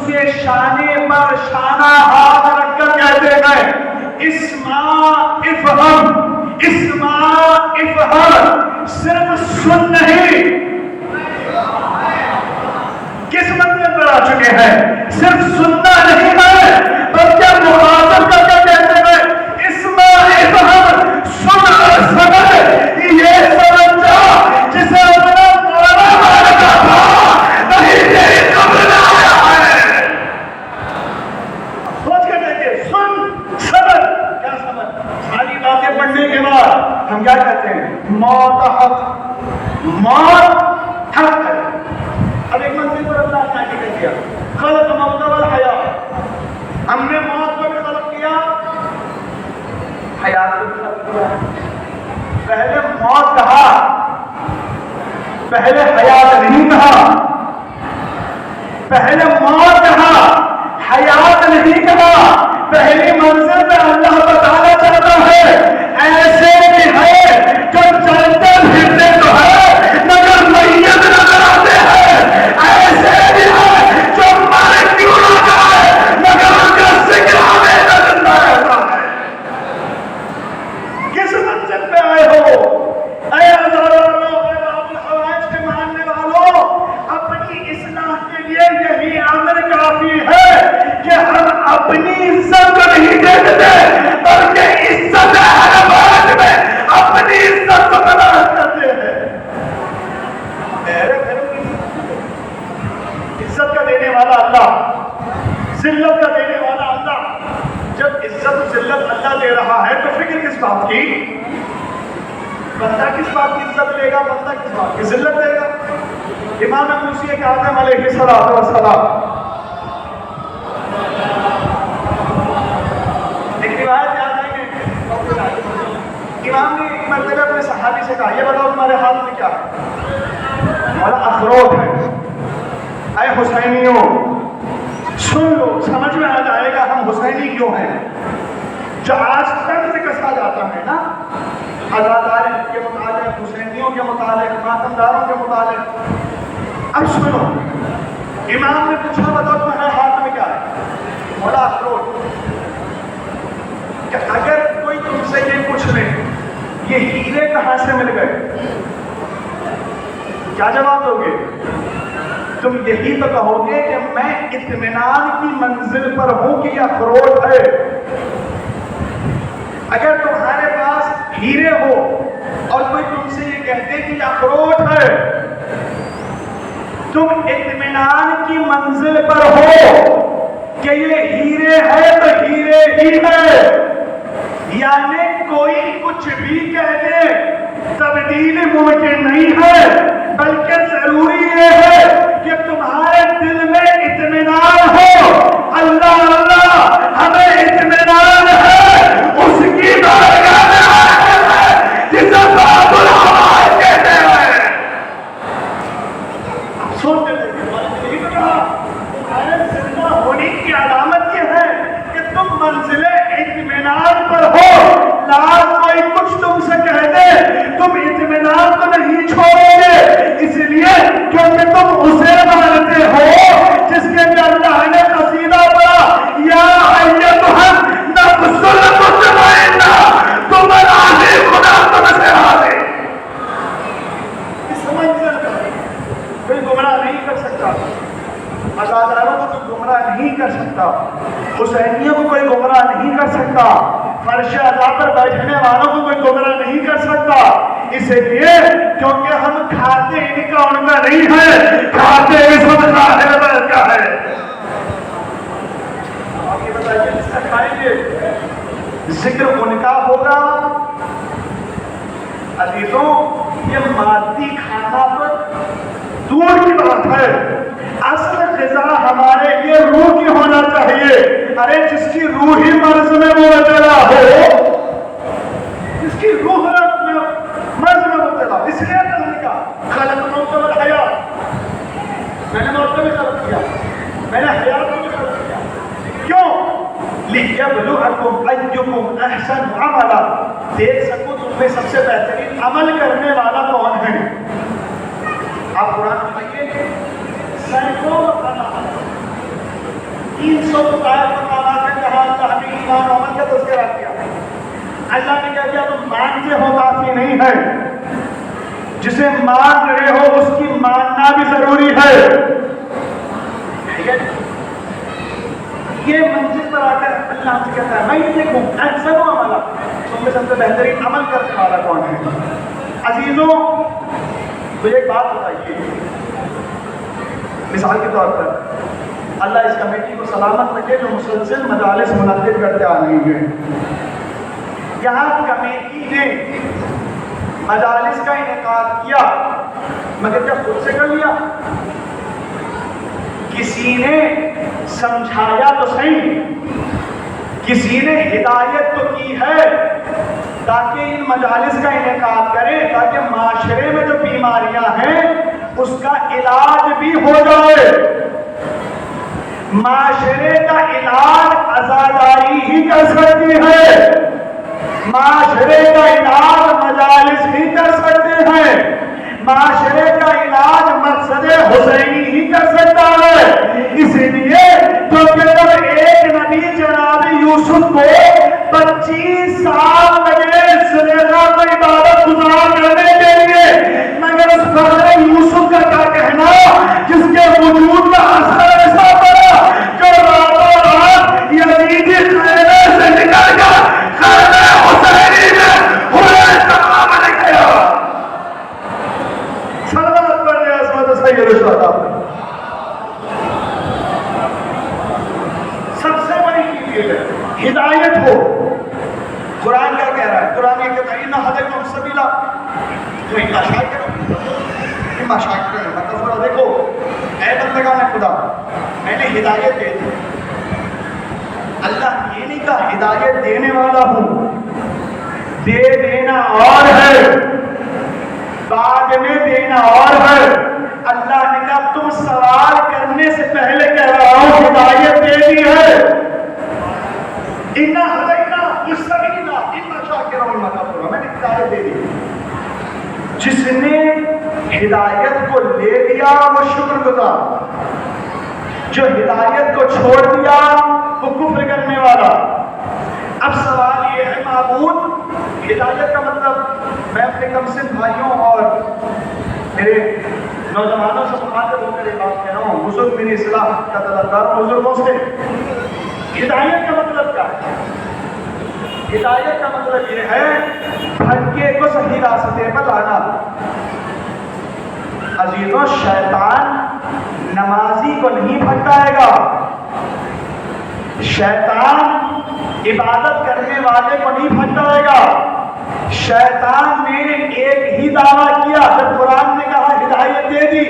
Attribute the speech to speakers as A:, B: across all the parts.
A: کے شانے پر شانہ ہاتھ رکھ کر کہتے ہیں اسمع افہم، صرف سن نہیں، کس مطلب پر آ چکے ہیں؟ صرف سننا نہیں ہے بلکہ مخاطب کر کے کہتے ہیں اسمع افہم، سن اور سمجھ، یہ سمجھ جا جسے اپنا مولا مانتا تھا نہیں تیری قبر میں آیا ہے۔ سوچ کے دیکھیں، سن سمجھ، کیا سمجھ؟ ساری باتیں پڑھنے کے بعد ہم کیا کہتے ہیں؟ موت حق، موت حق ہے۔ اب ایک منزل پر اللہ نے آگے کہہ دیا خلق موت والحیات، ہم نے موت کو بھی خلق کیا، حیات کو بھی خلق کیا۔ پہلے موت کہا، پہلے حیات نہیں کہا، پہلے موت کہا، حیات نہیں کہا۔ پہلی منزل میں اللہ بتانا چاہتا ہے ایسے بھی ہے جو چلتے پھرتے تو ہے مگر میت نظر آتے ہیں، ایسے بھی ہے جو مر کیوں نہ جائے مگر ان کا ذکر ہمیں زندہ رہتا ہے۔ کس منزل پہ آئے ہو اے ہزاروں الحوائج کے ماننے والوں؟ اپنی اصلاح کے لیے یہی امر کافی ہے کہ ہم اپنی عزت کو نہیں دیکھتے بلکہ عزت اہل میں اپنی عزت کو تلاش کرتے ہیں۔ عزت کا دینے والا اللہ، ذلت کا دینے والا اللہ۔ جب عزت و ذلت اللہ دے رہا ہے تو فکر کس بات کی؟ بندہ کس بات کی عزت لے گا، بندہ کس بات کی ذلت لے گا؟ امام موسی اعظم علیہ السلام، ایک روایت یاد ہے کہ امام نے ایک مرتبہ اپنے صحابی سے کہا یہ بتاؤ تمہارے ہاتھ میں کیا ہے؟ مولا اخروٹ ہے۔ اے حسینیوں سن لو، سمجھ میں آ جائے گا ہم حسینی کیوں ہیں۔ جو آج تک سے کسا جاتا ہے نا عزادار کے متعلق، حسینیوں کے متعلق، ماتمداروں کے متعلق، اب سنو، امام نے پوچھا بتاؤ تمہارے ہاتھ میں کیا ہے؟ مولا اخروٹ۔ کہ اگر کوئی تم سے یہ پوچھ لے یہ ہیرے کہاں سے مل گئے، کیا جواب دو گے؟ تم یہی تو کہو گے کہ میں اطمینان کی منزل پر ہوں کہ یہ اخروٹ ہے۔ اگر تمہارے پاس ہیرے ہو اور کوئی تم سے یہ کہتے کہ یہ اخروٹ ہے، تم اطمینان کی منزل پر ہو کہ یہ ہیرے ہے تو ہیرے ہی ہے، یعنی کوئی کچھ بھی کہہ دے تبدیل ممکن نہیں ہے، بلکہ ضروری یہ ہے کہ تمہارے دل میں اطمینان ہو۔ اللہ اللہ ہمیں اطمینان ہے اس کی بارگاہ میں آئے ہیں جسے باب الحوائج کہتے ہیں۔ اب سنتے دیکھیں، یہی تو کہا تمہارے زندہ ہونے کی علامت یہ ہے کہ تم منزل اطمینان پر ہو۔ لاز کوئی کچھ تم سے کہہ دے تم اطمینان کو نہیں چھوڑو گے، اس لیے کیونکہ تم اسے مانتے ہو جس کے لیے اللہ نے قصیدہ پڑھا یا ایتھا النفس المطمئنہ تم راضی خدا تم سے راضی۔ اس منزل پر کوئی گمراہ نہیں کر سکتا، عزاداروں کو کوئی گمراہ نہیں کر سکتا، حسینیوں کو کوئی گمراہ نہیں کر سکتا، فرش عزا پر بیٹھنے والوں کو کوئی گمراہ نہیں کر سکتا، اس لیے کیونکہ ہم کھاتے ان کا ان کا نہیں ہے، کھاتے اس ظاہر بیت کا ہے۔ آپ یہ بتائیے جس سے کھائیں گے ذکر ان کا ہوگا۔ عزیزوں یہ مادی کھانا تو دور کی بات ہے، اصل غذا ہمارے لیے روح کی ہونا چاہیے۔ ارے جس کی روح ہی مرض میں مبتلا ہو، جس کی روح مرض میں مبتلا، اس لیے اللہ نے کہا خلق الموت والحیات، میں نے موت کو بھی خلق کیا، میں نے حیات کو بھی خلق کیا۔ کیوں؟ لِيَبْلُوَكُمْ أَيُّكُمْ أَحْسَنُ عَمَلًا، دیکھ سکو تم میں سب سے بہترین عمل کرنے والا کون ہے۔ آپ قرآن پڑھیے، سینکڑوں مرتبہ 300 مقامات میں کہا اللہ نے ایمان و عمل کا تذکرہ کیا. اللہ نے کہا کیا تم مانتے ہو کافی نہیں ہے, جسے مان رہے ہو اس کی ماننا بھی ضروری ہے. یہ منزل پر آ کر اللہ سے کہتا ہے میں یہ دیکھوں احسن و عملہ, تم میں سب سے بہترین عمل کرنے والا کون ہے. عزیزوں مجھے ایک بات بتائیے, مثال کے طور پر اللہ اس کمیٹی کو سلامت رکھے جو مسلسل مجالس منعقد کرتے آ رہی ہیں. یہاں کمیٹی نے مجالس کا انعقاد کیا مگر کیا خود سے کر لیا؟ کسی نے سمجھایا تو صحیح, کسی نے ہدایت تو کی ہے تاکہ ان مجالس کا انعقاد کریں تاکہ معاشرے میں جو بیماریاں ہیں اس کا علاج بھی ہو جائے. معاشرے کا علاج عزاداری ہی کر سکتی ہے, معاشرے کا علاج مجالس ہی کر سکتے ہیں, معاشرے کا علاج مقصد حسینی ہی کر سکتا ہے. اسی لیے کیونکہ جب ایک نبی جناب یوسف کو 25 سال لگے زلیخا کو عبادت گزار کرنے کے لیے, مگر اس فخر یوسف کا کیا کہنا جس کے وجود کا اثر ایسا پڑا جو راتوں رات یزیدی خیمے سے نکل کر خیمے حسینی میں ہوئے تمام لگ گیا. سلامت پر عظمت سید الشہداء. سب سے بڑی چیز یہ ہے ہدایت ہو. قرآن کیا کہہ رہا ہے؟ قرآن یہ کہتا ہے اِنَّا هَدَيْنَاهُ السَّبِيلَ. تو اِمَّا شَاكِرًا مطلب تھوڑا دیکھو اے بندگان خدا میں نے ہدایت دے دی. اللہ یہ نہیں کہا ہدایت دینے والا ہوں, دے دینا اور ہے, بعد میں دینا اور ہے. اللہ نے کہا تم سوال کرنے سے پہلے کہہ رہا ہوں ہدایت دے دی ہے. اِنَّا هَدَيْنَاهُ السَّبِيلَ اِمَّا شَاكِرًا وَإِمَّا كَفُورًا. میں نے ہدایت دے دی. جس نے ہدایت کو لے لیا وہ شکر گزار, جو ہدایت کو چھوڑ دیا وہ کفر کرنے والا. اب سوال یہ ہے معبود ہدایت کا مطلب میں اپنے کم سن بھائیوں اور میرے نوجوانوں سے مخاطب ہو کر یہ بات کہہ رہا ہوں, بزرگ میری اصلاح کا طلبگار بزرگوں سے, ہدایت کا مطلب کیا ہے؟ ہدایت کا مطلب یہ ہے بھٹکے کو صحیح راستے پر لانا. عزیزوں شیطان نمازی کو نہیں بھٹکائے گا, شیطان عبادت کرنے والے کو نہیں بھٹکائے گا. شیطان نے ایک ہی دعویٰ کیا جب قرآن نے کہا ہدایت دے دی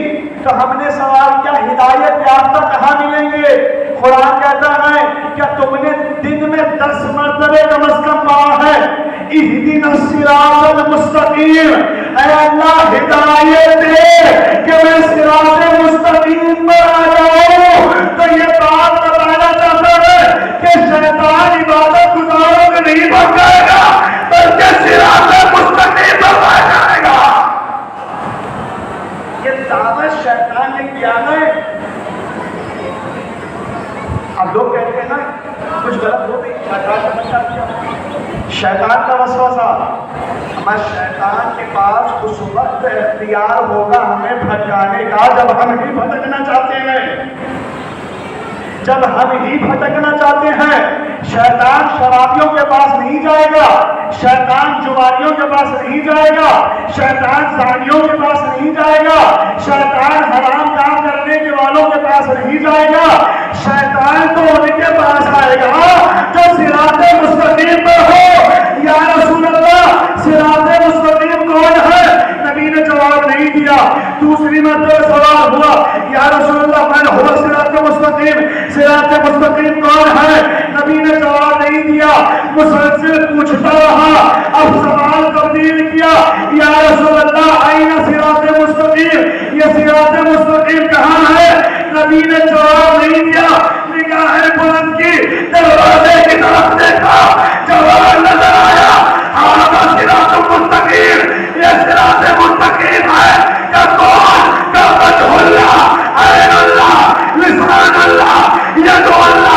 A: تو ہم نے سوال کیا ہدایت یافتہ کہاں ملیں گے؟ قرآن کہتا ہے کیا تم نے دن میں 10 مرتبہ کم از کم پڑھا ہے اہدنا الصراط المستقیم, اے اللہ ہدایت دے کہ میں صراط مستقیم پر آ جاؤں. تو یہ بات بتانا چاہتا ہے کہ شیطان عبادت گزاروں کو نہیں بھٹکائے گا بلکہ صراط مستقیم پر آ جائے گا. یہ دعوت شیطان نے کیا ہے. اب لوگ کہتے ہیں نا کچھ غلط ہو گئی, شیطان کا بچہ کیا, شیطان کا وسوسہ. ہمارے شیطان کے پاس اس وقت اختیار ہوگا ہمیں بھٹکانے کا جب ہم ہی بھٹکنا چاہتے ہیں, جب ہم ہی بھٹکنا چاہتے ہیں. شیطان شرابیوں کے پاس نہیں جائے گا, شیطان جواریوں کے پاس نہیں جائے گا, شیطان زانیوں کے پاس نہیں جائے گا, شیطان حرام کام کرنے کے والوں کے پاس نہیں جائے گا. شیطان تو ان کے پاس آئے گا جو صراط مستقیم پر ہو. یا رسول اللہ صراط مستقیم کون ہے؟ نبی نے جواب نہیں دیا. دوسری مرتبہ سوال ہوا یا رسول اللہ من هو صراط مستقیم, صراط مستقیم کون ہے؟ نبی نے جواب نہیں دیا. مسلسل پوچھتا رہا, اب سوال تبدیل کیا یا رسول اللہ آئین صراط مستقیم, یہ صراط مستقیم کہاں ہے؟ نبی نے جواب نہیں دیا. نگاہیں بلند کی دروازے کی طرف دیکھا, جواب نظر آیا ہاں صراط مستقیم, یہ صراط مستقیم ہے. کہ کون؟ کہ وجہ اللہ, عین اللہ, لسان اللہ, ید اللہ,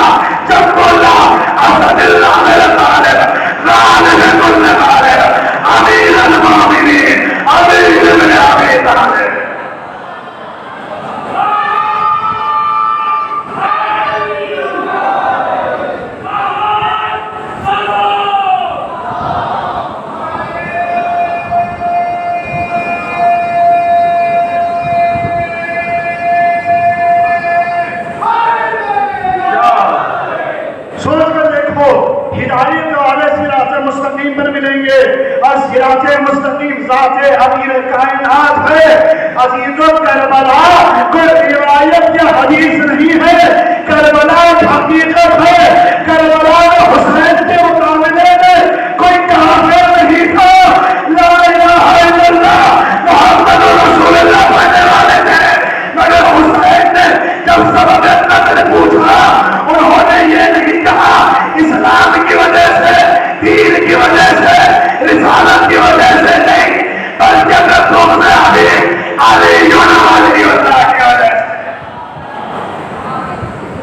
A: ہدایت والے صراط مستقیم پر ملیں گے، اور صراط مستقیم ذات امیر کائنات ہے۔ عزیزوں کربلا کوئی روایت یا حدیث نہیں ہے، کربلا حقیقت ہے۔ کربلا حسین کے مقابلے میں کوئی کافر نہیں تھا، لا الہ الا اللہ محمد رسول اللہ پڑھنے والے تھے، مگر حسین نے جب سبب قتل پوچھا انہوں نے یہ نہیں کہا اسلام کی وجہ سے، دین کی وجہ سے، رسالت کی وجہ سے نہیں، بلکہ رسول علی علی اللہ کی وجہ سے۔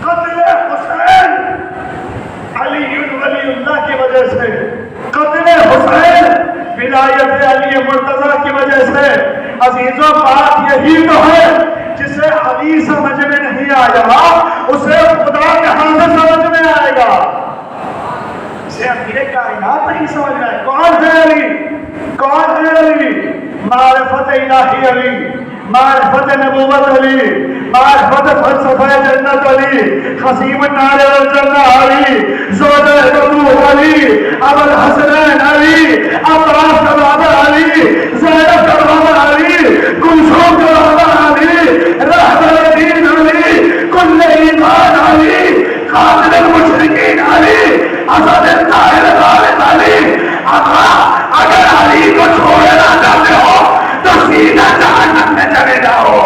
A: قتل حسین علی ولی اللہ کی وجہ سے، قتل حسین ولایت علی مرتضیٰ کی وجہ سے۔ عزیزوں بات یہی تو ہے، جسے حدیث سمجھ میں نہیں آیا اسے خدا کہاں سے سمجھ میں آئے گا؟ اسے امیر کائنات نہیں سمجھ میں آئے۔ کون ہے علی؟ کون ہے علی؟ معرفت الہی علی، معرفت نبوت علی، معرفت فلسفہ جنت علی، خصیم النار والجنہ علی، زود البطوح علی، ابو الحسنین علی، عباس بابا علی، زینب بابا علی، کلثوم بابا علی، رحمت الدین علی، کل ایمان علی، قاتل المشرکین علی، اسد الطاہر الغالب علی۔ اگر علی کو چھوڑنا چاہتے ہو تو سیدھا جہنم میں چلے جاؤ۔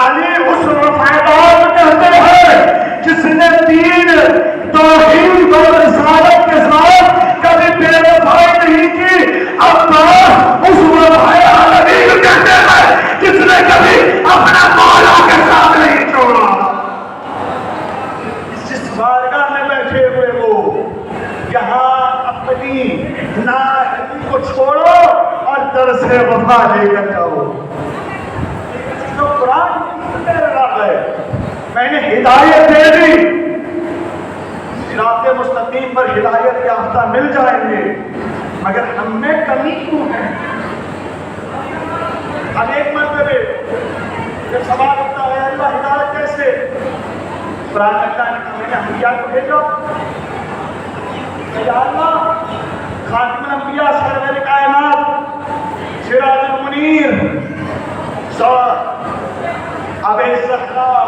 A: علی اس وفادار کہتے ہیں جس نے دین، توحید اور رسالت کے ساتھ کبھی بے وفائی نہیں کی۔ عباس اس وفادار علی کو کہتے ہیں جس نے کبھی اپنا مولا کے ساتھ نہیں چھوڑا۔ جس بارگاہ میں بیٹھے ہوئے وہ یہاں اپنی نااہلی کو چھوڑو اور درس وفا لے کر جاؤ۔ تو قرآن کہہ رہا ہے میں نے ہدایت دے دی، صراط مستقیم پر ہدایت یافتہ مل جائیں گے، مگر ہم میں کمی کیوں ہے؟ ہم ایک مرتبہ جب سوال ہوتا ہے اللہ ہدایت کیسے، قرآن کہتا ہے کہ میں نے انبیاء کو بھیجا، یا اللہ خاتم الانبیاء سرور کائنات سراج المنیر ابِ الزہراء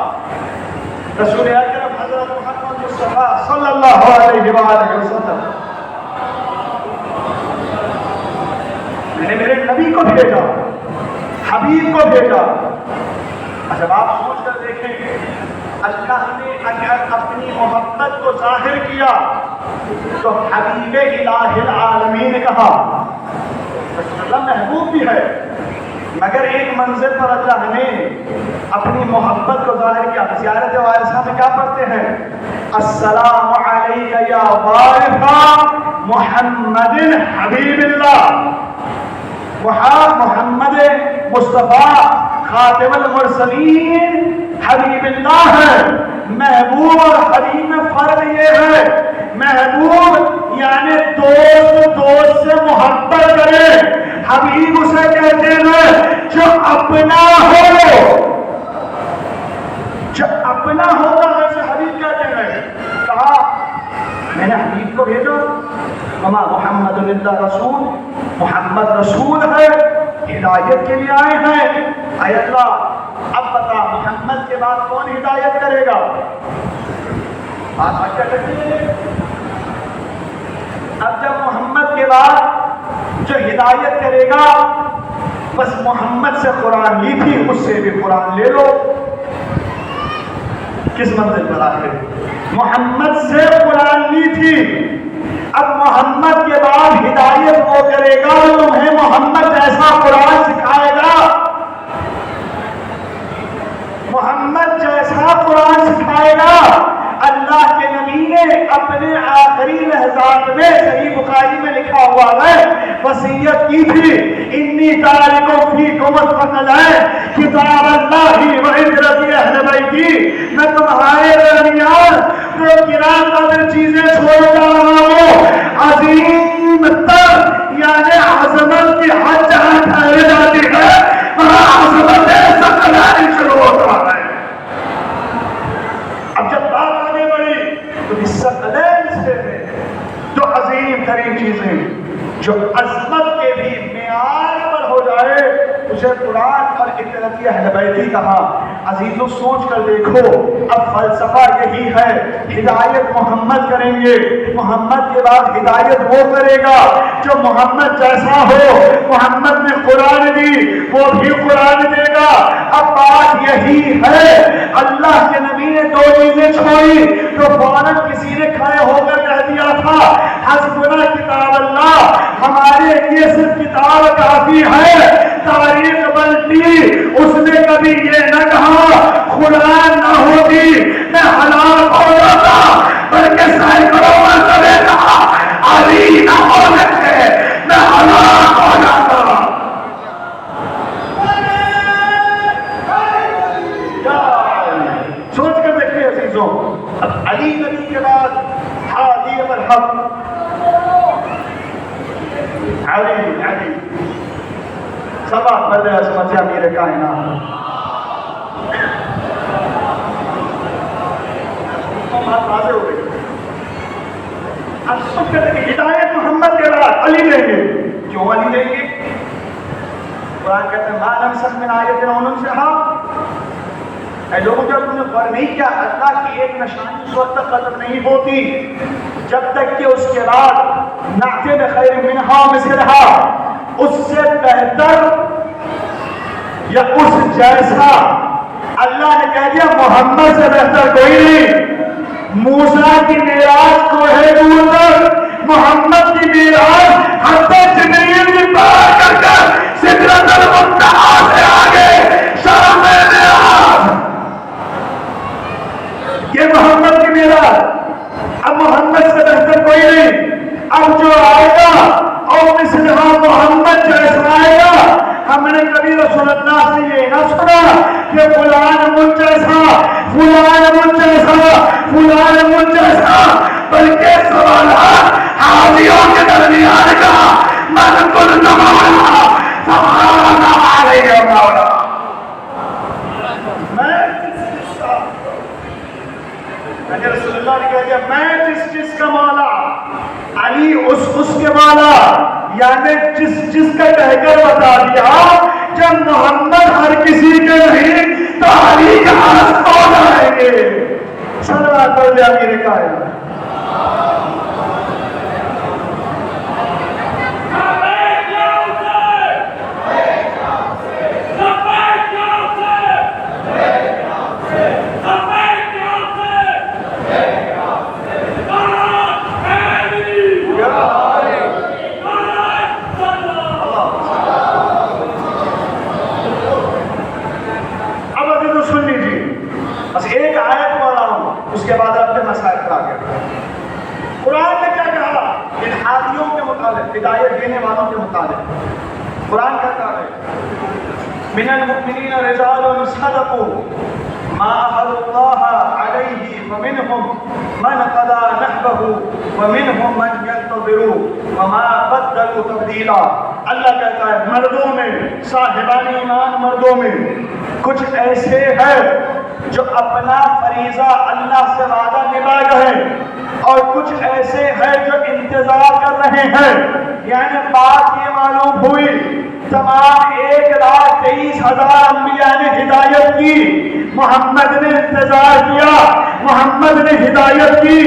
A: رسول اکرم حضرت محمد مصطفیٰ صلی اللہ علیہ وآلہ وسلم، میں نے میرے نبی کو بھیجا، حبیب کو بھیجا۔ جب آپ سوچ کر دیکھیں اللہ نے اگر اپنی محبت کو ظاہر کیا تو حبیب الہ العالمین کہا، رسول اللہ محبوب بھی ہے، مگر ایک منزل پر اللہ نے اپنی محبت کو ظاہر کیا۔ زیارت وارثہ میں کیا پڑھتے ہیں؟ السلام علیک یا وارث محمد حبیب اللہ۔ وہاں محمد مصطفیٰ خاتم المرسلین حبیب اللہ ہے۔ محبوب اور حبیب میں فرق یہ ہے، محبوب یعنی دوست سے محبت کرے، حبیب اسے کہتے ہیں جو اپنا ہو، جو اپنا ہوتا ہے اسے حبیب کہتے ہیں۔ کہا میں نے حبیب کو بھیجا، وما محمد اللہ رسول، محمد رسول ہے، ہدایت کے لیے آئے ہیں۔ اے اللہ اب بتا محمد کے بعد کون ہدایت کرے گا؟ بات کیا کرتی ہے؟ اب جب محمد کے بعد جو ہدایت کرے گا، بس محمد سے قرآن لی تھی اس سے بھی قرآن لے لو۔ کس منزل پر آ گئے؟ محمد سے قرآن لی تھی، اب محمد کے بعد ہدایت وہ کرے گا تمہیں محمد جیسا قرآن سکھائے گا، محمد جیسا قرآن سکھائے گا۔ اللہ کے نبی نے اپنے آخری لحظات میں صحیح بخاری میں لکھا ہوا ہے، وصیت کی تھی انی تارک فیکم الثقلین کتاب اللہ و عترۃ اہل بیتی، میں تمہارے درمیان دو گراں قدر چیزیں چھوڑ جا رہا ہوں، عظیم ثقلین سے جو عظیم ترین چیزیں جو عظمت کے بھی معیار پر ہو جائے اسے قرآن اور اطلاعیہ اہل بیتی کہا۔ عزیزوں سوچ کر دیکھو، اب فلسفہ یہی ہے، ہدایت محمد کریں گے، محمد کے بعد ہدایت وہ کرے گا جو محمد جیسا ہو۔ محمد نے قرآن دی، وہ بھی قرآن دے گا۔ اب بات یہی ہے، اللہ کے نبی نے دو چیزیں چھوڑی تو فوراً کسی نے کھڑے ہو کر کہہ دیا تھا حسبنا کتاب اللہ، ہمارے لیے صرف کتاب کافی ہے۔ تاریخ بلٹی اس نے کبھی یہ نہ کہا قرآن نہ ہوتی میں ہلاک ہو جاتا، بلکہ سینکڑوں مرتبہ کہا علی نہ ہو سکتے میں ہلاک ہو جاتا۔ سوچ کر دیکھیے عزیزوں، اب علی نبی کے بعد ہادی الحق علی سبا پردے عصمت امیر کائنات بات واضح ہو گئی۔ اب سب کہتے ہیں ہدایت محمد کے بعد علی دیں گے، کیوں علی دیں گے؟ قرآن کہتے ہیں ما ننسخ من آیۃ او ننسخھا، اے لوگوں جب تم نے غور نہیں کیا اللہ کی ایک نشانی اس وقت تک ختم نہیں ہوتی جب تک کہ اس کے بعد نعت بخیر منہا مثلہا، اس سے بہتر یا اس جیسا اللہ نے کہہ دیا محمد سے بہتر کوئی نہیں۔ موسیٰ کی معراج کوہ نور تک، محمد کی معراج حتی جبریل کی پار کر کر سدرۃ المنتہا سے آگے شرف معراج، یہ محمد کی معراج۔ اب محمد سے بہتر کوئی نہیں۔ اب جو آئے گا اور مثلہا محمد جیسا آئے گا، ہم نے کبھی رسول اللہ سے یہ نہ سنا کہ فلان مجھ جیسا، فلان مجھ جیسا، فلان مجھ جیسا، بلکہ سوالات حاضیوں کے درمیان کا من کل مولا سبحان علیہ مولا۔ میں رسول اللہ نے کہہ دیا میں جس کا مولا، علی اس کے مولا، یعنی جس کا کہہ کر بتا دیا جب محمد ہر کسی کے نہیں تو علی کا عرض کون آئیں گے۔ صلوات اللہ امیر کائنات۔ ایک آیت پڑھ رہا ہوں اس کے بعد اپنے مسائل پر آگے۔ قرآن نے کیا کہا ان حادیوں کے متعلق، ہدایت دینے والوں کے متعلق؟ قرآن کہتا ہے من المؤمنین رجال صدقوا ما عاهدوا الله علیہ فمنهم من قضى نحبه ومنهم من ينتظر وما بدلوا تبدیلا۔ اللہ کہتا ہے مردوں میں، صاحبان ایمان مردوں میں کچھ ایسے ہیں جو اپنا فریضہ اللہ سے وعدہ نبھا گئے اور کچھ ایسے ہیں جو انتظار کر رہے ہیں۔ یعنی بات یہ معلوم ہوئی تمام 1,23,000 انبیاء نے ہدایت کی، محمد نے انتظار کیا، محمد نے ہدایت کی،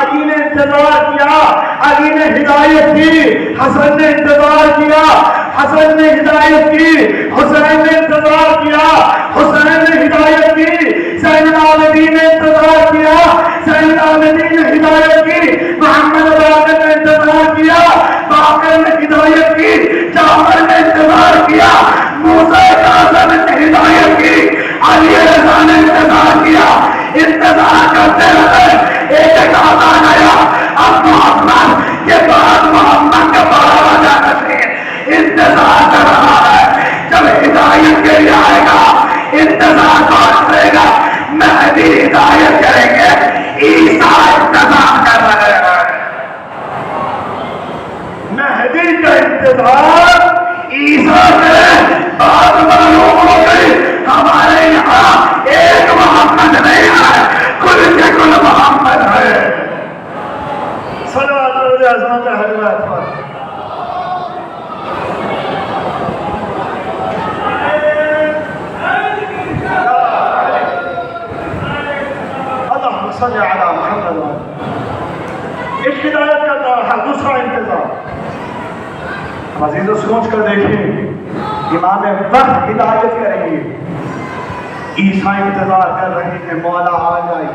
A: علی نے انتظار کیا، علی نے ہدایت کی، حسن نے انتظار کیا، حسن نے ہدایت کی، حسین نے انتظار کیا، حسین نے ہدایت کی، زین العابدین نے انتظار کیا، زین العابدین نے ہدایت کی، محمد باقر نے انتظار کیا، باقر نے ہدایت کی، جعفر نے انتظار کیا، موسیٰ کاظم نے ہدایت کی، علی رضا نے انتظار کیا۔ انتظار کرتے رہے، ایک آزان آیا اب محمد کے بعد محمد کا بڑا وجہ نشین انتظار کر رہا ہے جب ہدایت کے لیے آئے گا۔ انتظار کون کرے گا؟ مہدی ہدایت کریں گے، عیسیٰ انتظار کر رہے صلوات اللہ عظمت حضرت پر اللہم صلی علی محمد. ایک ہدایت کا دوسرا انتظار. عزیزو سوچ کر دیکھیں، امام وقت ہدایت کریں گے، عیسیٰ انتظار کر رہے ہیں مولا آ جائے،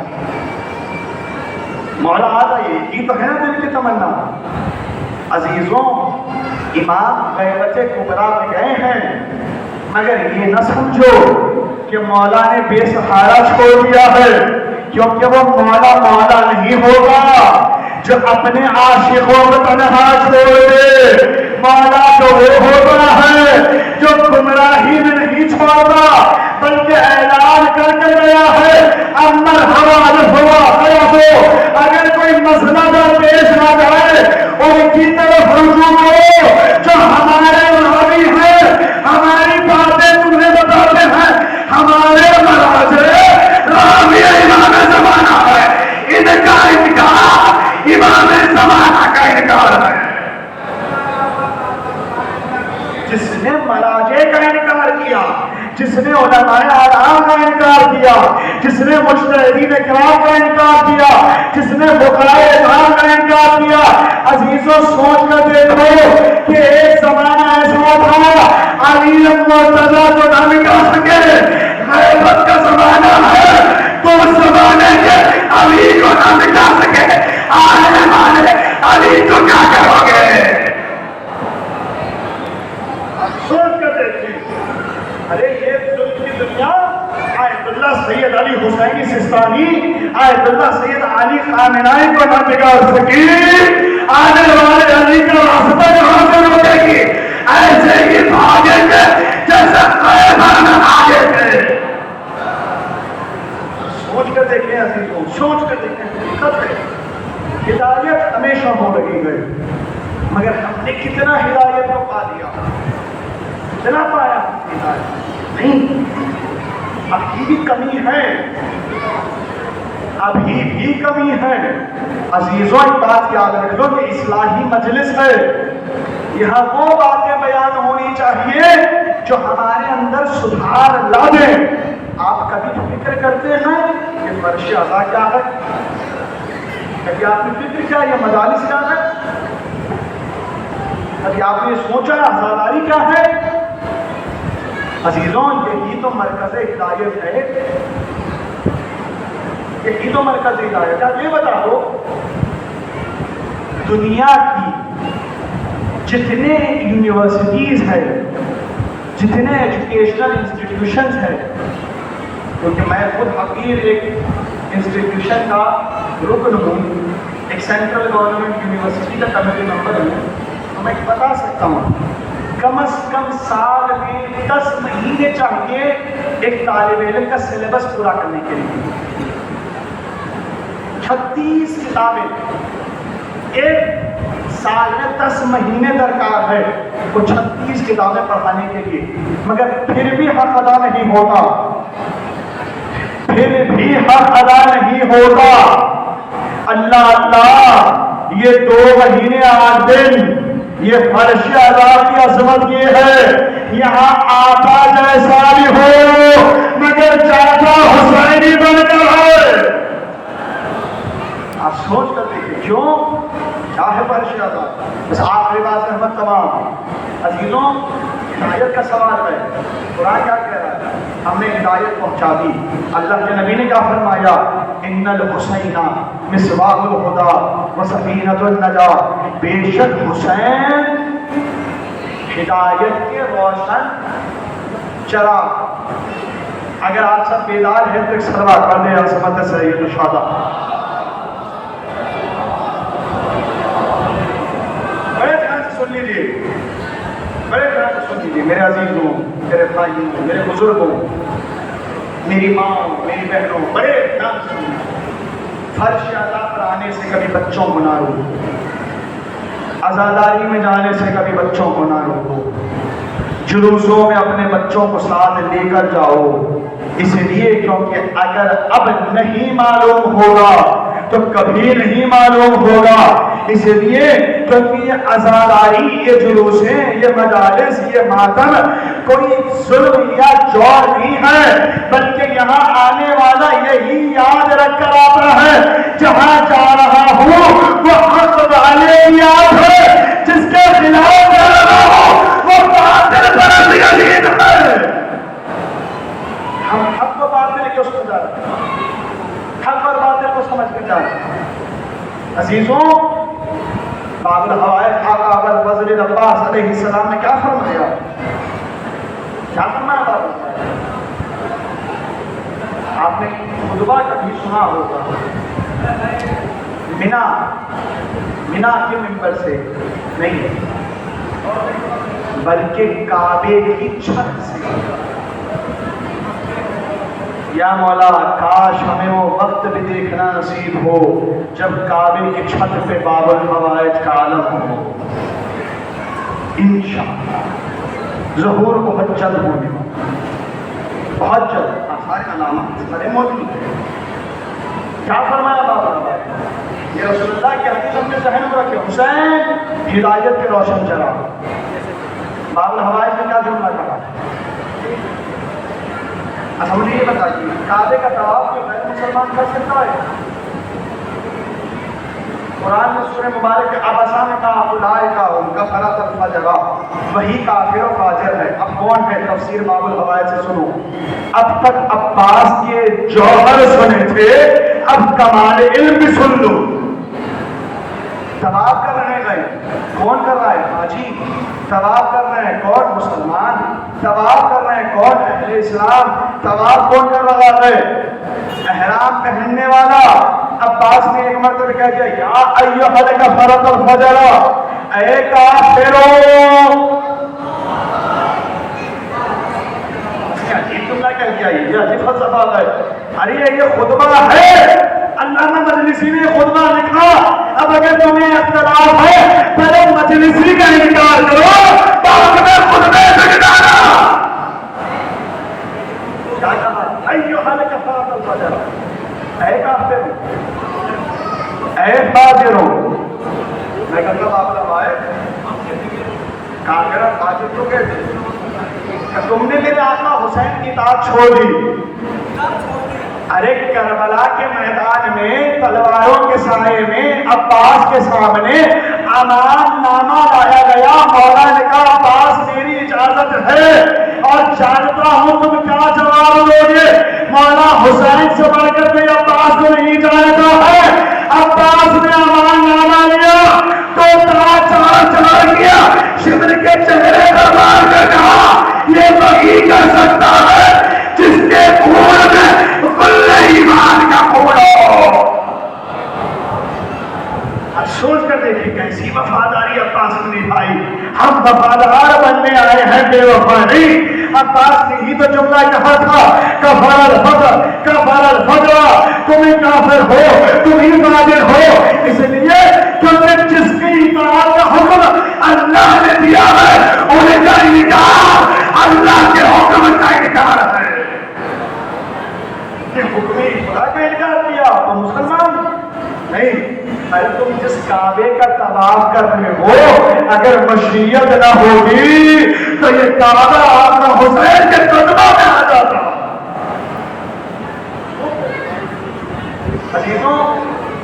A: مولا آ جائے. یہ تو ہے نا دل کی تمنا. عزیزوں امام غیبت کبریٰ میں گئے ہیں، مگر یہ نہ سمجھو کہ مولا نے بے سہارا چھوڑ دیا ہے، کیونکہ وہ مولا مولا نہیں ہوگا جو اپنے عاشقوں کو تنہا چھوڑ دے. مولا تو وہ ہوتا ہے جو گمراہی میں نہیں چھوڑتا، بلکہ اعلان کر کے گیا ہے امر حوال ہوا خیابو. اگر کوئی مسئلہ درپیش نہ جائے ان کی طرف رجوع کرو جو ہمارے راوی ہیں، ہماری باتیں تمہیں بتاتے ہیں. ہمارے مراجع راوی امام زمانہ ہے، ان کا انکار امام زمانہ کا انکار ہے. جس نے مراجع کا انکار کیا، جس نے علماء اعلام کا انکار کیا، جس نے مجتہدین کرام کا انکار کیا، جس نے فقہاء اعلام کا انکار کیا. عزیزوں سوچ کر دیکھو کہ ایک زمانہ ایسا تھا علی مرتضیٰ کو نہ مٹا سکے، غیبت کا زمانہ ہے تو اس زمانے کے علی کو نہ مٹا سکے. آنے والے علی کو کیا کرو گے؟ سوچ کر دیکھیں. ارے یہ ظلم کی دنیا آیت اللہ سید علی حسینی سستانی، آیت اللہ سید علی خامنائی کو نہ بگاڑ سکی. آنے والے علی کا راستہ کہاں سے روکے گی؟ ایسے ہی بھاگیں گے جیسے خیبر میں آگے تھے. سوچ کر دیکھیں عزیزوں، سوچ کر دیکھیں. حقیقت ہے ہدایت ہمیشہ ہو رہی ہے، مگر ہم نے کتنا ہدایت کو پا لیا، کتنا پایا ہدایت نہیں. ابھی بھی کمی ہے، ابھی بھی کمی ہے. عزیزوں ایک بات یاد رکھ لو کہ اصلاحی مجلس ہے، یہاں وہ باتیں بیان ہونی چاہیے جو ہمارے اندر سدھار لا دیں. آپ کبھی فکر کرتے ہیں کہ فرش اعضاء کیا ہے؟ کبھی آپ نے فکر کیا یہ مجالس کیا ہے؟ کبھی آپ نے سوچا عزاداری کیا ہے؟ عزیزوں یہی تو مرکز ہدایت ہے، یہی تو مرکز ہدایت ہے. آپ یہ بتا دو دنیا کی جتنے یونیورسٹیز ہیں، جتنے ایجوکیشنل انسٹیٹیوشنز ہیں، کیونکہ میں خود حقیر ایک انسٹیٹیوشن کا رکن ہوں، ایک سینٹرل گورنمنٹ یونیورسٹی کا کمیٹی ممبر ہوں، تو میں بتا سکتا ہوں کم از کم سال میں 10 مہینے چاہیے ایک طالب علم کا سلیبس پورا کرنے کے لیے. 36 کتابیں ایک سال میں 10 مہینے درکار ہے وہ 36 کتابیں پڑھانے کے لیے. مگر پھر بھی حق ادا نہیں ہوتا، پھر بھی حق ادا نہیں ہوتا. اللہ اللہ یہ 2 مہینے 8 دن یہ فرش اعضاء کی عظمت یہ ہے. یہاں آقا جیسا بھی ہو مگر چاچا حسینی بن کر ہے. آپ سوچ کر دیکھیں کیوں چاہے فرش اعضاء. بس آخری بات احمد تمام عزیزوں ہدایت کا سوال ہے. قرآن کیا کہہ رہا ہے؟ ہم نے ہدایت پہنچا دی. اللہ کے نبی نے کیا فرمایا؟ ان الحسین مصباح الہدی و سفینۃ النجاۃ. بے شک حسین ہدایت کے روشن چراغ. اگر آپ سب بیدار ہیں تو ایک سلوات پڑھ دیں عظمت سید الشہداء. بڑے دھیان سے سن لیجیے، بڑے دھیان سے سن لیجیے میرے عزیزوں، میرے بھائیوں، میرے بزرگوں، میری ماں، میری بہنوں، بڑے دھیان سے سن لیجیے. فرش اعضاء پر آنے سے کبھی بچوں کو نہ روکو، عزاداری میں جانے سے کبھی بچوں کو نہ روکو، جلوسوں میں اپنے بچوں کو ساتھ لے کر جاؤ. اس لیے کیونکہ اگر اب نہیں معلوم ہوگا تو کبھی نہیں معلوم ہوگا. اس لیے کیونکہ یہ عزاداری، یہ جلوسیں، یہ مجالس، یہ ماتم کوئی ظلم یا جور نہیں ہے، بلکہ یہاں آنے والا یہی یاد رکھ کر آتا ہے جہاں جا رہا ہوں وہ حق والے یاد ہے، جس کے خلاف جا رہا ہوں وہ باطل پر یقین ہے۔ ہم حق و باطل کے اس کو جا رہے ہیں، حق اور باطل کو سمجھ کر جا رہے ہیں۔ عزیزوں، باب الحوائج آقا ابوالفضل العباس علیہ السلام نے کیا فرمایا؟ کیا فرمایا باب الحوائج؟ آپ نے خطبہ کبھی سنا ہوگا، مینا کے منبر سے نہیں بلکہ کعبے کی چھت سے۔ یا مولا کاش ہمیں وہ وقت بھی دیکھنا نصیب ہو جب کعبے کی چھت پہ باب الحوائج کا عالم ہو، انشاءاللہ ظہور بہت جلد ہونے والا، بہت جلد۔ سارے علامات سارے موجود ہیں۔ کیا فرمایا باب الحوائج؟ یہ رسول اللہ کی حدیث اپنے ذہن میں رکھے، حسین ہدایت کے روشن چراغ۔ باب الحوائج میں کیا جملہ کہا؟ اچھا مجھے یہ بتائیے، کعبے کا طواف جو غیر مسلمان کر سکتا ہے؟ قرآن میں سورہ مبارک عبسہ میں کہا اولئک هم کفرۃ الفجر، وہی کافر و فاجر ہے۔ اب کون ہے؟ تفسیر باب الحوائج سے سنو۔ اب تک عباس کے جوہر سنے تھے، اب کمال علم بھی سن لو۔ طواف کر رہے ہیں، کون کر رہا ہے؟ حاجی۔ طواف کر رہے ہیں کون؟ مسلمان۔ طواف کر رہے ہیں کون؟ اہل اسلام۔ طواف کون کر رہا ہے؟ احرام پہننے والا۔ عباس نے ایک مرتبہ کہہ دیا یا ایھا الکفرۃ الفجر، اے کافروں۔ عجیب جملہ کہہ دیا، یہ عجیب فلسفہ ہے۔ ارے یہ خطبہ ہے، علامہ مجلسی نے خطبہ لکھا۔ اب اگر تمہیں اختلاف ہے پہلے مجلسی کا انکار کرو، بعد میں خطبے سے گزارا۔ کیا کہا؟ ایھا الکفرۃ الفجر، اے کافروں، اے فاجروں۔ میں کہتا ہوں آپ کا بھائی کافر فاجر تو کہتے کہ تم نے میرے آقا حسین کی اطاعت چھوڑ دی۔ ارے کربلا کے میدان میں تلواروں کے سائے میں عباس کے سامنے امان نامہ لایا گیا۔ مولا نے کہا عباس میری اجازت ہے اور جانتا ہوں تم کیا جواب دو گے۔ مولا حسین سے بڑھ کر کوئی عباس کو نہیں جانتا ہے۔ عباس نے امان نامہ لیا تو چار کیا، شمر کے چہرے پر مار کر کہا یہ وہی کر سکتا ہے جس کے خون میں کل ایمان کا خون ہو۔ سوچ کر دیکھیں کیسی وفاداری عباس نے نبھائی۔ ہم وفادار بننے آئے ہیں، بے وفا نہیں۔ عباس نے ہی تو جملہ کہا تھا کفر الفجر، کفر الفجر، تم ہی کافر ہو، تم ہی فاجر ہو۔ اس لیے کیونکہ جس کی اطاعت کا حکم اللہ نے دیا ہے ان کا انکار اللہ کے حکم کا انکار ہے۔ حکم خدا کا انکار کیا تو مسلمان نہیں۔ ارے تم جس کعبے کا طواف کر رہے ہو اگر مشیت نہ ہوگی تو یہ کعبہ آقا حسین کے قدموں میں آ جاتا۔ عزیزوں،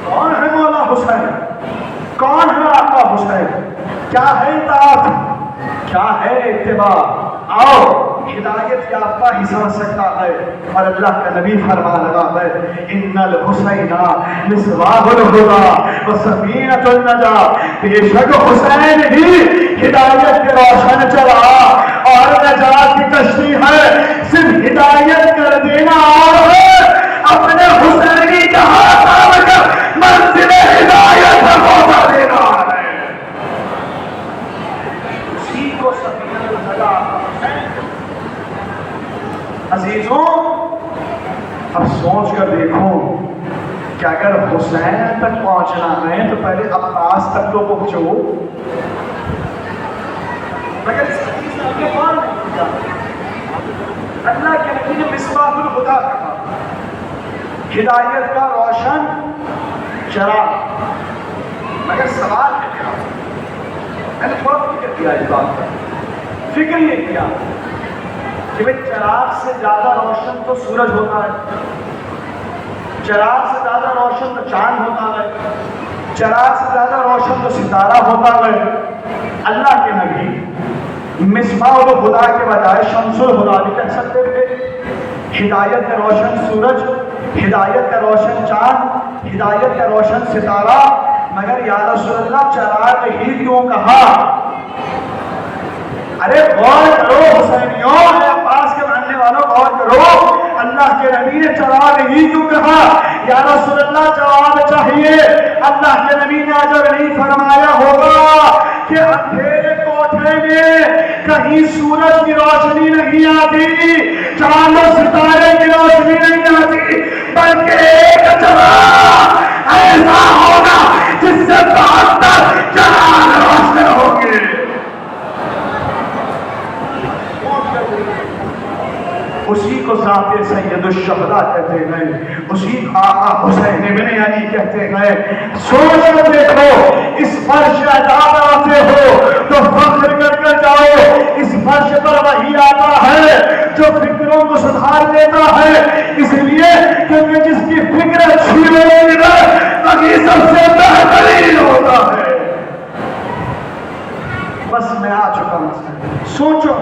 A: کون ہے مولا حسین؟ کون ہے آقا حسین؟ کیا ہے اطاعت؟ کیا ہے اتباع؟ آؤ ہدایت یافتہ ہی سمجھ سکتا ہے۔ اور اللہ کا نبی فرما لگا ہے ان الحسین مصباح الہدی وسفینۃ النجاۃ، بے شک حسین ہی ہدایت کے روشن چراغ اور نجات کی کشتی ہے۔ صرف ہدایت کر دینا اور ہے اپنے حسینی جہاں کر منزل ہدایت پر پہنچا دینا ہے۔ اسی کو سفینۃ النجاۃ عزیزوں، اب سوچ کر دیکھو کہ اگر حسین تک پہنچنا ہے تو پہلے عباس تک تو پہنچو۔ مگر اس حدیث میں آگے بات نہیں کیا، اللہ کے نبی نے مصباح الہدی کہا، ہدایت کا روشن چراغ۔ مگر سوال ہے میرا، میں نے تھوڑا فکر کیا اس بات پر، فکر یہ کیا کہ بھئی چراغ سے زیادہ روشن تو سورج ہوتا ہے، چراغ سے زیادہ روشن تو چاند ہوتا ہے، چراغ سے زیادہ روشن تو ستارہ ہوتا ہے۔ اللہ کے نبی مصباح الہدیٰ کے بجائے شمس الہدیٰ بھی کہہ سکتے تھے، ہدایت کا روشن سورج، ہدایت کا روشن چاند، ہدایت کا روشن ستارہ، مگر یا رسول اللہ چراغ ہی کیوں کہا؟ ارے غور کرو حسینیوں، عباس کے ماننے والوں غور کرو، اللہ کے نبی نے چراغ ہی کیوں کہا؟ یا رسول اللہ جواب چاہیے۔ اللہ کے نبی نے اجر نہیں فرمایا ہوگا کہ اندھیرے کوٹھے میں کہیں سورج کی روشنی نہیں آتی، چاند و ستارے کی روشنی نہیں آتی، بلکہ ایک چراغ ایسا ہوگا جس سے 72 چراغ روشن ہوں گے۔ اسی کو ذات سید الشہداء کہتے ہیں، اسی کو آقا حسین بن علی کہتے ہیں۔ سوچ کر دیکھو، اس فرش عذاب آتے ہو تو فخر کر کر جاؤ، اس فرش پر وحی آتا ہے جو فکروں کو سدھار دیتا ہے، اس لیے کیونکہ جس کی فکر اچھی ہوگی نا وہی سب سے بہترین ہوتا ہے۔ بس میں آ چکا ہوں، سوچو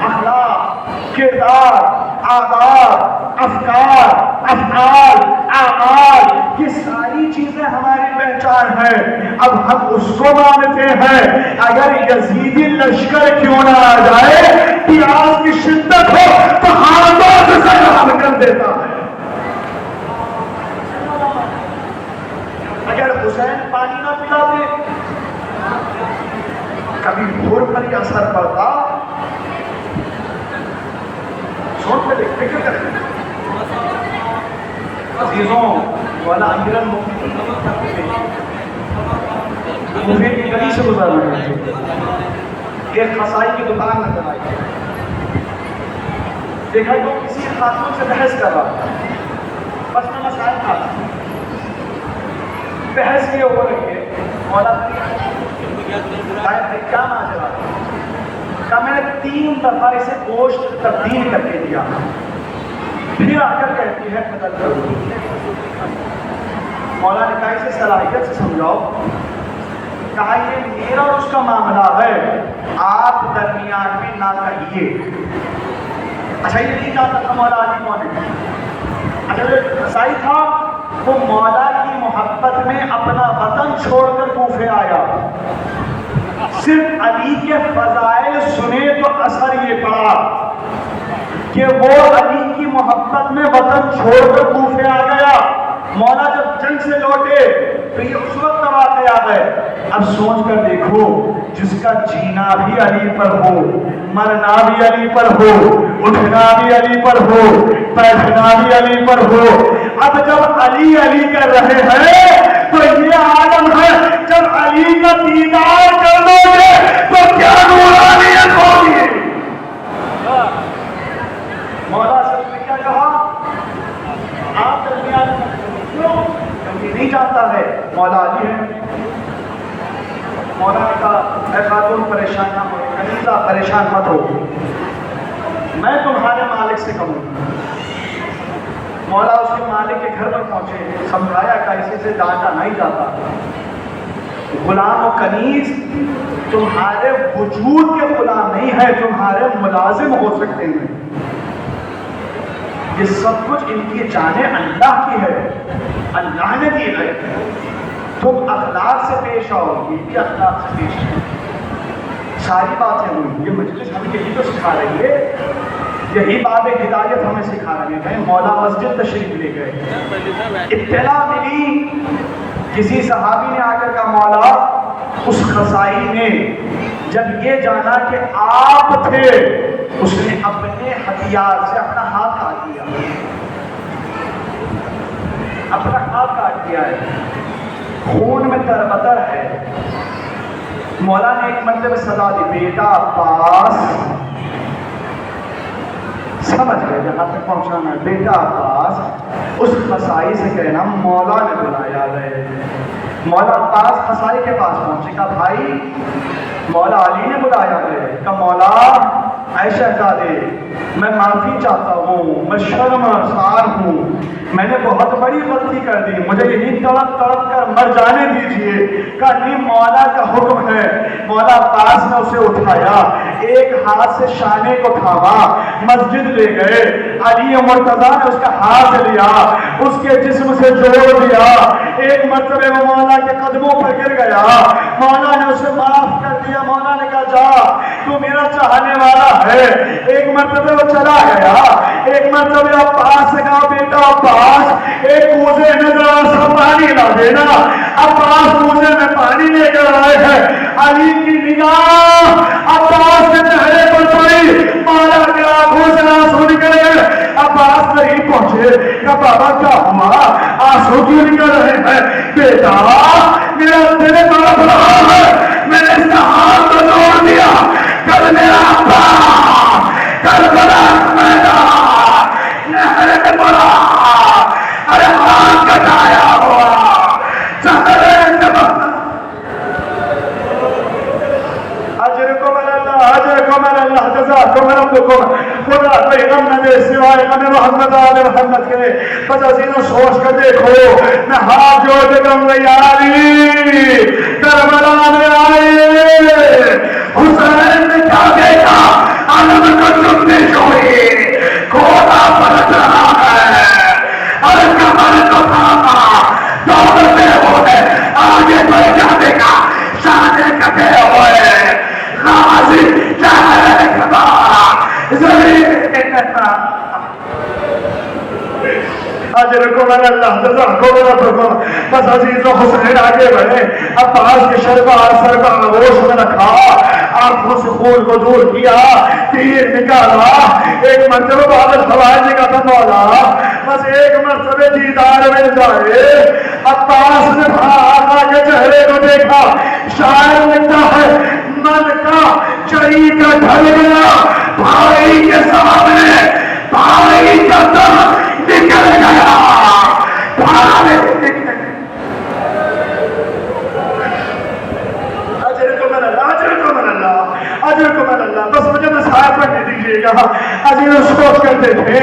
A: اخلاق، کردار، آداب، افکار، افعال، اعمال، یہ ساری چیزیں ہماری پہچان ہے۔ اب ہم اس کو مانتے ہیں اگر یزیدی لشکر کیوں نہ آ جائے، پیاس کی شدت ہو تو ہاتھوں سے سلام کر دیتا ہے۔ اگر حسین پانی نہ پلاتے، کبھی بھور پر یہ اثر پڑتا؟ سوچ کے فکر کریں عزیزوں، والا امیر المؤمنین کوفے کی گلی سے گزر رہے تھے، ایک خسائی کی دکان نظر آئی، دیکھا تو کسی خاتون سے بحث کر رہا تھا، بس میں مسائل تھا، بحث یہ ہو رہی ہے، مولا کیا ماجرا؟ کہ میں نے 3 دفعہ اسے گوشت تبدیل کر کے دیا، پھر آ کر کہتی ہے بدل کرو۔ مولا نے کہا اسے صلاحیت سے سمجھاؤ، کہا یہ میرا اور اس کا معاملہ ہے، آپ درمیان میں نہ کہیے۔ اچھا یہ نہیں جانتا تھا مولا علی کون ہے؟ اچھا جو قصائی تھا وہ مولا کی محبت میں اپنا وطن چھوڑ کر کوفے آیا، صرف علی کے فضائل سنے تو اثر یہ پڑا کہ وہ علی کی محبت میں وطن چھوڑ کر کوفے آ گیا۔ مولا جب جنگ سے لوٹے تو یہ اس وقت کا واقعہ ہے۔ اب سوچ کر دیکھو، جس کا جینا بھی علی پر ہو، مرنا بھی علی پر ہو، اٹھنا بھی علی پر ہو، بیٹھنا بھی علی پر ہو، اب جب علی علی کر رہے ہیں تو یہ عالم ہے، جب علی کا دیدار کر لو گے تو کیا نورانیت ہوگی۔ مولا صاحب نے کیا کہا؟ آپ درمیان کیوں؟ کیونکہ نہیں جانتا ہے مولا علی ہے۔ مولا نے کہا اے خاتون پریشان نہ ہو، کنیزہ پریشان مت ہو، میں تمہارے مالک سے کہوں۔ مولا اس کے مالک کے گھر پر پہنچے، سمجھایا کہ اسے سے ڈانٹا نہیں جاتا، غلام و کنیز تمہارے وجود کے غلام نہیں ہے، تمہارے ملازم ہو سکتے ہیں، یہ سب کچھ ان کی جانیں اللہ کی ہے، اللہ نے دی ہے، تم اخلاق سے پیش آؤ، یہ بھی اخلاق سے پیش آؤ۔ ساری باتیں ہوئی، یہ مجلس ہمیں یہی تو سکھا رہی ہے، یہی باب ہدایت ہمیں سکھا رہی ہے۔ مولا مسجد تشریف لے گئے، اطلاع ملی، کسی صحابی نے آ کر کہا مولا اس خسائی نے جب یہ جانا کہ آپ تھے، اس نے اپنے ہتھیار سے اپنا ہاتھ کاٹ دیا، اپنا ہاتھ کاٹ دیا ہے، خون میں تربتر ہے۔ مولا نے ایک مرتبہ صدا دی، بیٹا عباس، سمجھ گئے جہاں تک پہنچانا ہے، بیٹا عباس اس خسائی سے کہنا مولا نے بلایا ہے، مولا عباس قصائی کے پاس پہنچے، کہا بھائی مولا علی نے بلایا ہے، کہا مولا اے شہزادے میں معافی چاہتا ہوں، میں شرمسار ہوں، میں نے بہت بڑی غلطی کر دی، مجھے یہی تڑپ تڑپ کر مر جانے دیجئے۔ کہا نہیں مولا کا حکم ہے۔ مولا عباس نے اسے اٹھایا، ایک ہاتھ سے شانے کو تھاما، مسجد لے گئے، علی مرتضیٰ نے اس کا ہاتھ لیا، اس کے جسم سے جوڑ دیا، ایک مرتبہ وہ مولا کے قدموں پر گر گیا، مولا نے اسے معاف کر دیا، مولا نے کہا جا تو میرا چاہنے والا ہے۔ ایک مرتبہ وہ چلا گیا، ایک مرتبہ عباس سے کہا بیٹا عباس ایک کوزے میں ذرا سا پانی لا دینا۔ عباس کوزے میں پانی لے کر آئے ہیں، علی کی نگاہ عباس کے چہرے پر پڑی، مولا کے آنکھوں سے آنسو نکل گئے۔ عباس نہیں پہنچے، کہا بابا کیا ہوا، آنسو کیوں نکل رہے ہیں؟ بیٹا میرا دل بڑا رہا ہے، میں نے اس کا ہاتھ کو توڑ دیا، کل میرا عباس کل بڑا میدان نہر میں پڑا، ارے ہاتھ کٹایا ہوا چہرے جزاکم ربکم۔ خدا کوئی غم نہ دے سوائے غم محمد آل محمد کے، بس عزیزوں سوچ کر دیکھو، میں ہاتھ جوڑ کے کہوں گا یا علی کربلا میں آئے، حسین نے کیا دیکھا، علم کو تم نے چھوڑی، کھولا پلٹ رہا ہے، اور کمر کو تھاما، دوڑتے ہوئے آگے بڑھ جانے کا، شانے کٹے ہوئے غازی چہرے کبار زمین کے کٹا۔ اجرکم اللہ جزاکم ربکم۔ بس عزیزو حسین آگے بڑھے، عباس کے شربار سر کا آغوش میں رکھا، آنکھوں سے خون کو دور کیا، تیر نکالا، ایک مرتبہ بادل ہوائے نے کہا مولا بس ایک مرتبہ دیدار مل جائے۔ عباس نے آقا کے چہرے کو دیکھا، شاعر لکھتا ہے من کا چری کا ڈھل گیا، بھائی کے سامنے بھائی کا دم نکل گیا، بھائی اجر کو من اللہ۔ بس مجھے نصیحت پڑھنے دیجیے گا، عزیز سوچ کرتے تھے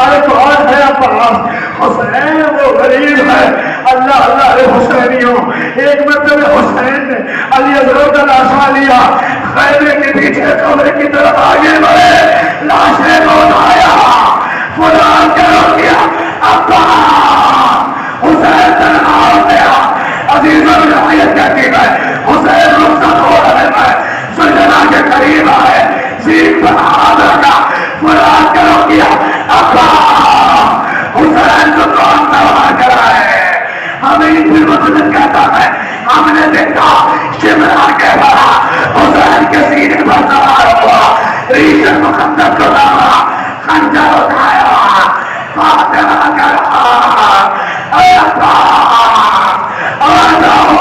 A: ارے کون ہے عباس؟ حسین وہ غریب ہے، اللہ اللہ علیہ حسینیوں۔ ایک مرتبہ حسین نے علی اصغر کا لاشا لیا، خیمے کے پیچھے قبر کی طرف آگے بڑھے، لاشے کو اٹھایا، فلان کرو کیا عباس، حسین تنہا ہو گیا۔ عزیزوں رعایت کہتی ہے حسین رخصت ہو رہے ہیں، سجنا کے قریب آئے، سیٹ پر ہاتھ رکھا، فلان کرو کیا عباس، حسین کو کون سوار کرائے؟ ہمیں پھر مسلم کہتا ہے ہم نے دیکھا شملہ کے بڑا حسین کے سینے پر سوار ہوا، ریش مقدس کو دارا، خنجر اٹھایا، فاتحہ کرا، اے عباس آجاؤ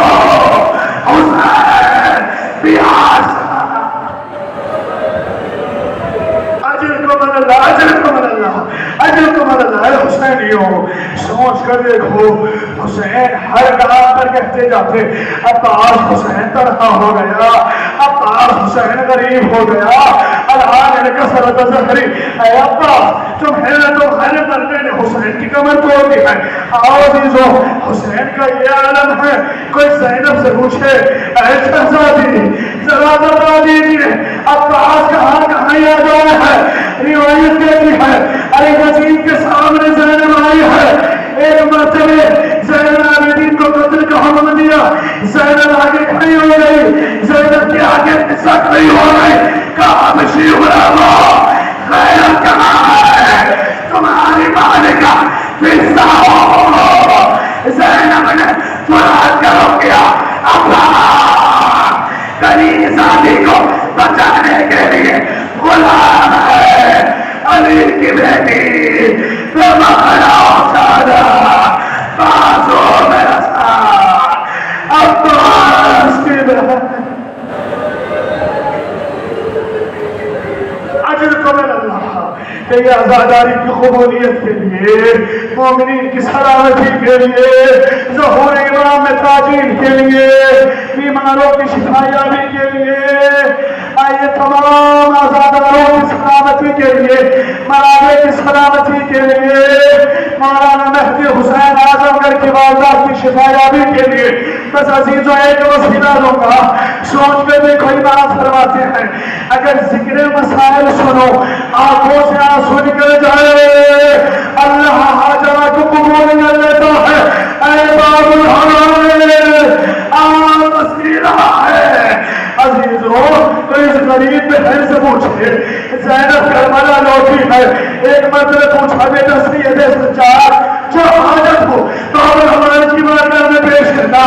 A: حسین پیاس۔ اجر کو من اللہ، اجر کو من اللہ، اجر کو من اللہ۔ اے حسینیوں سوچ کر دیکھو، حسین ہر گاہ پر کہتے جاتے عباس حسین تنہا ہو گیا، عباس حسین غریب ہو گیا، الان کثرت زہری۔ اے عباس تمہارے مرنے نے حسین کی کمر توڑ دی ہے۔ آؤ عزیزو حسین کا یہ عالم ہے، کوئی زینب سے پوچھے اے شہزادی ذرا بتا دیجیے عباس کہاں کہاں یاد آیا ہے؟ روایت کہتی ہے علی غزین کے سامنے زینب آئی ہے، ایک مرتبہ زینب عابدین کو قتل کا حکم دیا، زینب آگے کھڑی ہو گئی، زینب کے آگے قصہ کھڑی ہو گئی، کہا مشیع غلامہ غیرت کہاں ہے؟ تمہاری مالکہ قصہ ہو۔ زینب نے فرات کرو کیا عباس کنیزادی کو بچانے کے لیے غلام ہے، علی کی بیٹی تمہارا سادہ بازو میں رسا عباس کی بہن۔ اجر کو من اللہ۔ کہ یہ عزاداری کی قبولیت کے لیے، مومنین کی سلامتی کے لیے، ظہور ایمان میں تاجیل کے لیے، بیماروں کی شفایابی کے لیے، آئیے تمام عزاداروں کی سلامتی کے لیے، مرادے کی سلامتی کے لیے، مولانا مہدی حسین اعظم گڑھ کی والدہ کی شفایابی کے لیے بس عزیزوں ایک وسیلہ دوں گا، سوچ میں بھی کوئی بات فرماتے ہیں، اگر ذکر مسائل سنو آنکھوں سے آنسو نکل جائے، اللہ حاجات کو قبول کر لیتا ہے۔ اے باب الحرام آن وسیلہ ہے عزیزوں، تو اس غریب بہن سے پوچھے، زینب کربلا لوٹی ہے، ایک مرتبہ پوچھا بیٹا سید سجاد جو حاجت ہو تو ہمارے کی بارگاہ میں پیش کرنا۔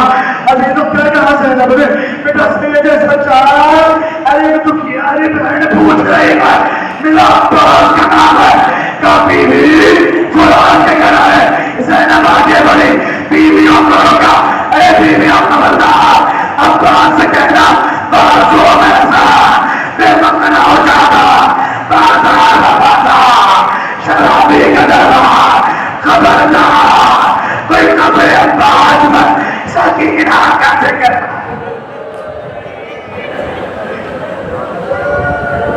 A: عزیزوں کیا کہا زینب نے، بیٹا سید سجاد ارے دکھیاری بہن پوچھ رہی ہے، میرا عباس کا نام ہے، کا بیوی فلان کے گھر ہے۔ زینب آگے بڑھی، بیویوں کو روکا، اے بیویوں کو خبردار، عباس سے کہنا بازو میں سا بے مقنع ہو جاتا، بازار بازار شرابی کا دربار، خبردار کوئی قبر عباس میں سکینہ کا ذکر۔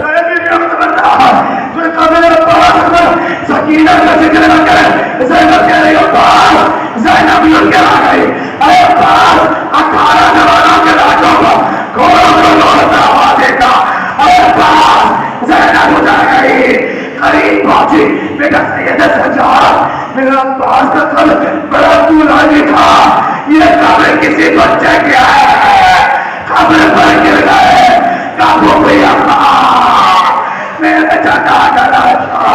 A: اے بیویوں کو خبردار کوئی قبر عباس میں سکینہ کا ذکر نہ کرے۔ زینب کہہ رہی عباس، زینب لٹ کے آ گئی، اے عباس 18 جوانوں کے لاٹوں کو گھوڑوں کو لوٹتا ہوا دیکھا، اے عباس زینب اتر گئی، قریب پہنچی، بیٹا سید سجاد میرا عباس کا قلب بڑا طولانی تھا، یہ قبر کسی بچے کی ہے، قبر پر گر گئے، قابو بھی اللہ میرے جگہ ڈلا تھا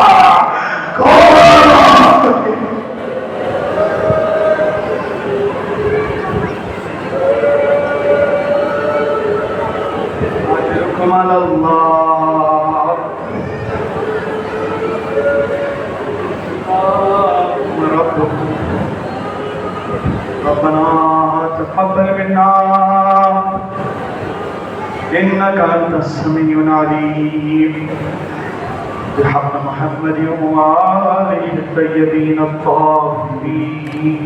A: گھوڑوں کمال اللہ ربنا تقبل منا انك انت السميع العليم بحق محمد وآله الطيبين الطاهرين